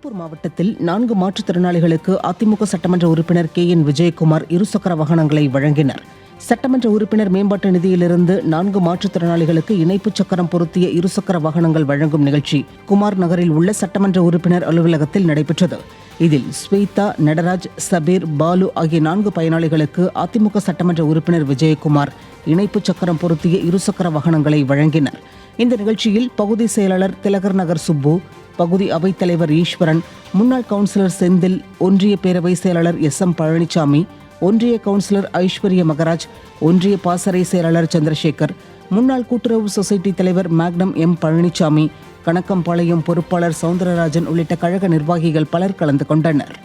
திருப்பூர் மாவட்டத்தில் 4 மாற்றுத்திறனாளிகளுக்கு அதிமுக சட்டமன்ற உறுப்பினர் KN விஜயகுமார் இருசக்கர வாகனங்களை வழங்கினர். சட்டமன்ற உறுப்பினர் மேம்பாட்டு நிதியிலிருந்து 4 மாற்றுத்திறனாளிகளுக்கு இணைப்பு சக்கரம் பொருத்திய இருசக்கர வாகனங்கள் வழங்கும் நிகழ்ச்சி குமார் நகரில் உள்ள சட்டமன்ற உறுப்பினர் அலுவலகத்தில் நடைபெற்றது. இதில் ஸ்வேதா, நடராஜ், சபீர், பாலு ஆகிய 4 பயனாளிகளுக்கு அதிமுக சட்டமன்ற உறுப்பினர் விஜயகுமார் இணைப்பு சக்கரம் பொருத்திய இருசக்கர வாகனங்களை வழங்கினர். இந்த நிகழ்ச்சியில் பகுதி செயலாளர் திலகர் நகர் சுப்பு, பகுதி அவைத்தலைவர் ஈஸ்வரன், முன்னாள் கவுன்சிலர் செந்தில், ஒன்றிய பேரவை செயலாளர் SM பழனிசாமி, ஒன்றிய கவுன்சிலர் ஐஸ்வர்ய மகராஜ், ஒன்றிய பாசறை செயலாளர் சந்திரசேகர், முன்னாள் கூட்டுறவு சொசைட்டி தலைவர் மேக்னம் M பழனிசாமி, கணக்கம்பாளையம் பொறுப்பாளர் சவுந்தரராஜன் உள்ளிட்ட கழக நிர்வாகிகள் பலர் கலந்து கொண்டனர்.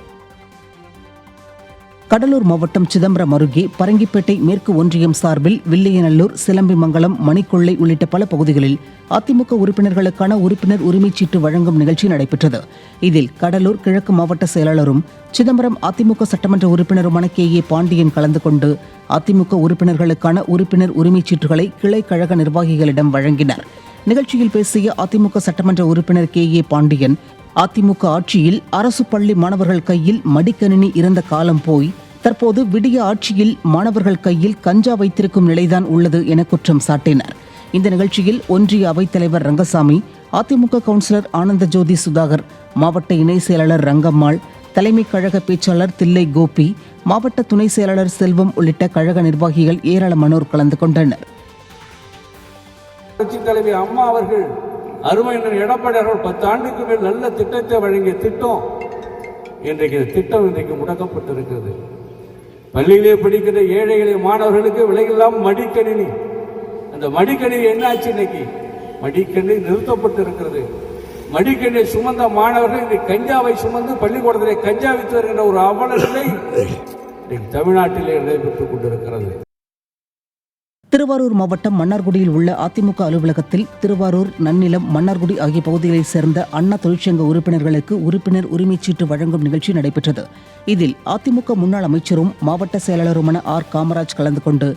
கடலூர் மாவட்டம் சிதம்பரம் அருகே பரங்கிப்பேட்டை மேற்கு ஒன்றியம் சார்பில் வில்லியநல்லூர், சிலம்பிமங்கலம், மணிக்கொள்ளை உள்ளிட்ட பல பகுதிகளில் அதிமுக உறுப்பினர்களுக்கான உறுப்பினர் உரிமைச்சீட்டு வழங்கும் நிகழ்ச்சி நடைபெற்றது. இதில் கடலூர் கிழக்கு மாவட்ட செயலாளரும் சிதம்பரம் அதிமுக சட்டமன்ற உறுப்பினருமான KA பாண்டியன் கலந்து கொண்டு அதிமுக உறுப்பினர்களுக்கான உறுப்பினர் உரிமைச்சீட்டுகளை கிளை கழக நிர்வாகிகளிடம் வழங்கினர். நிகழ்ச்சியில் பேசிய அதிமுக சட்டமன்ற உறுப்பினர் KA பாண்டியன், அதிமுக ஆட்சியில் அரசு பள்ளி மாணவர்கள் கையில் மடிக்கணினி இருந்த காலம் போய் தற்போது விடிய ஆட்சியில் மாணவர்கள் கையில் கஞ்சா வைத்திருக்கும் நிலைதான் உள்ளது என குற்றம் சாட்டினார். இந்த நிகழ்ச்சியில் ஒன்றிய அவைத்தலைவர் ரங்கசாமி, அதிமுக கவுன்சிலர் ஆனந்த ஜோதி சுதாகர், மாவட்ட இணை செயலாளர் ரங்கம்மாள், தலைமை கழக பேச்சாளர் தில்லை கோபி, மாவட்ட துணை செயலாளர் செல்வம் உள்ளிட்ட கழக நிர்வாகிகள் ஏராளமானோர் கலந்து கொண்டனர். தலைவி அம்மா அவர்கள், அருமையினர் எடப்பாடி அவர்கள் 10 ஆண்டுக்கு மேல் நல்ல திட்டத்தை வழங்கிய திட்டம் இன்றைக்கு முடக்கப்பட்டிருக்கிறது. பள்ளியிலே படிக்கிற ஏழைகளை மாணவர்களுக்கு விலையில்லாம் மடிக்கணினி, அந்த மடிக்கணினி என்னாச்சு? இன்னைக்கு மடிக்கணினி நிறுத்தப்பட்டிருக்கிறது. மடிக்கணினை சுமந்த மாணவர்கள் இன்னைக்கு கஞ்சாவை சுமந்து பள்ளிக்கூடத்திலே கஞ்சா வித்து வருகின்ற ஒரு அவல நிலை தமிழ்நாட்டிலே நடைபெற்றுக் கொண்டிருக்கிறது. திருவாரூர் மாவட்டம் மன்னார்குடியில் உள்ள அதிமுக அலுவலகத்தில் திருவாரூர், நன்னிலம், மன்னார்குடி ஆகிய பகுதிகளைச் சேர்ந்த அண்ணா தொழிற்சங்க உறுப்பினர்களுக்கு உறுப்பினர் உரிமைச்சீட்டு வழங்கும் நிகழ்ச்சி நடைபெற்றது. இதில் அதிமுக முன்னாள் அமைச்சரும் மாவட்ட செயலாளருமான R காமராஜ் கலந்து கொண்டு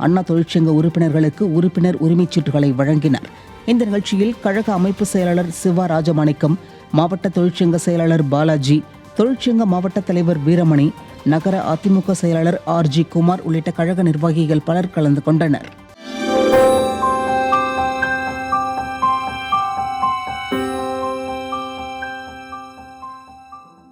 அண்ணா தொழிற்சங்க உறுப்பினர்களுக்கு உறுப்பினர் உரிமைச்சீட்டுகளை வழங்கினார். இந்த நிகழ்ச்சியில் கழக அமைப்பு செயலாளர் சிவா ராஜமாணிக்கம், மாவட்ட தொழிற்சங்க செயலாளர் பாலாஜி, தொழிற்சங்க மாவட்ட தலைவர் வீரமணி, நகர அதிமுக செயலாளர் RG குமார் உள்ளிட்ட கழக நிர்வாகிகள் பலர் கலந்து கொண்டனர்.